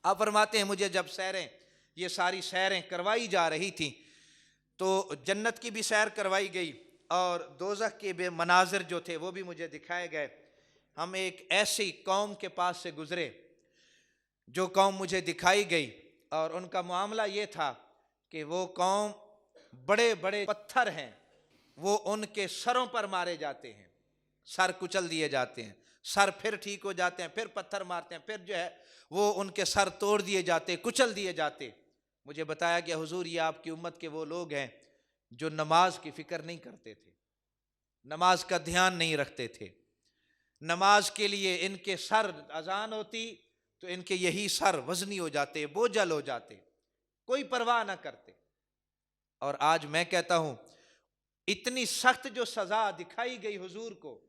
آپ فرماتے ہیں مجھے جب یہ ساری سیریں کروائی جا رہی تھیں تو جنت کی بھی سیر کروائی گئی اور دوزخ کے بے مناظر جو تھے وہ بھی مجھے دکھائے گئے۔ ہم ایک ایسی قوم کے پاس سے گزرے جو قوم مجھے دکھائی گئی، اور ان کا معاملہ یہ تھا کہ وہ قوم بڑے بڑے پتھر ہیں، وہ ان کے سروں پر مارے جاتے ہیں، سر کچل دیے جاتے ہیں، سر پھر ٹھیک ہو جاتے ہیں، پھر پتھر مارتے ہیں، پھر جو ہے وہ ان کے سر توڑ دیے جاتے، کچل دیے جاتے۔ مجھے بتایا کہ حضور یہ آپ کی امت کے وہ لوگ ہیں جو نماز کی فکر نہیں کرتے تھے، نماز کا دھیان نہیں رکھتے تھے، نماز کے لیے ان کے سر، اذان ہوتی تو ان کے یہی سر وزنی ہو جاتے، بوجھل ہو جاتے، کوئی پرواہ نہ کرتے۔ اور آج میں کہتا ہوں اتنی سخت جو سزا دکھائی گئی حضور کو،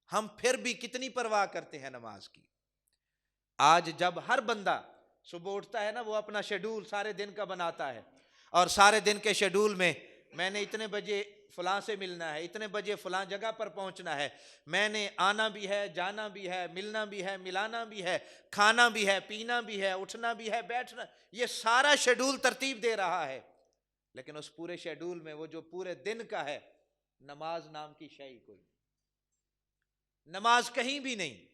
ہم پھر بھی کتنی پرواہ کرتے ہیں نماز کی۔ آج جب ہر بندہ صبح اٹھتا ہے نا، وہ اپنا شیڈول سارے دن کا بناتا ہے، اور سارے دن کے شیڈول میں نے اتنے بجے فلاں سے ملنا ہے، اتنے بجے فلاں جگہ پر پہنچنا ہے، میں نے آنا بھی ہے، جانا بھی ہے، ملنا بھی ہے، ملانا بھی ہے، کھانا بھی ہے، پینا بھی ہے، اٹھنا بھی ہے، بیٹھنا، یہ سارا شیڈول ترتیب دے رہا ہے۔ لیکن اس پورے شیڈول میں وہ جو پورے دن کا ہے، نماز نام کی شے کوئی نہیں، نماز کہیں بھی نہیں،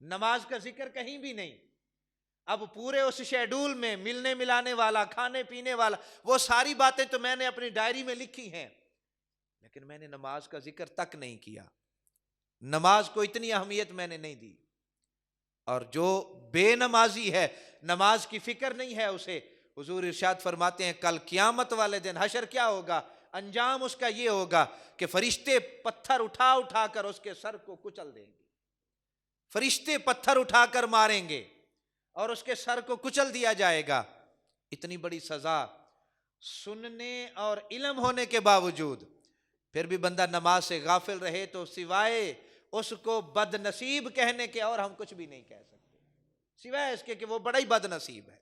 نماز کا ذکر کہیں بھی نہیں۔ اب پورے اس شیڈول میں ملنے ملانے والا، کھانے پینے والا، وہ ساری باتیں تو میں نے اپنی ڈائری میں لکھی ہیں، لیکن میں نے نماز کا ذکر تک نہیں کیا، نماز کو اتنی اہمیت میں نے نہیں دی۔ اور جو بے نمازی ہے، نماز کی فکر نہیں ہے اسے، حضور ارشاد فرماتے ہیں کل قیامت والے دن حشر کیا ہوگا، انجام اس کا یہ ہوگا کہ فرشتے پتھر اٹھا اٹھا کر اس کے سر کو کچل دیں گے، فرشتے پتھر اٹھا کر ماریں گے اور اس کے سر کو کچل دیا جائے گا۔ اتنی بڑی سزا سننے اور علم ہونے کے باوجود پھر بھی بندہ نماز سے غافل رہے تو سوائے اس کو بد نصیب کہنے کے اور ہم کچھ بھی نہیں کہہ سکتے، سوائے اس کے کہ وہ بڑا ہی بد نصیب ہے۔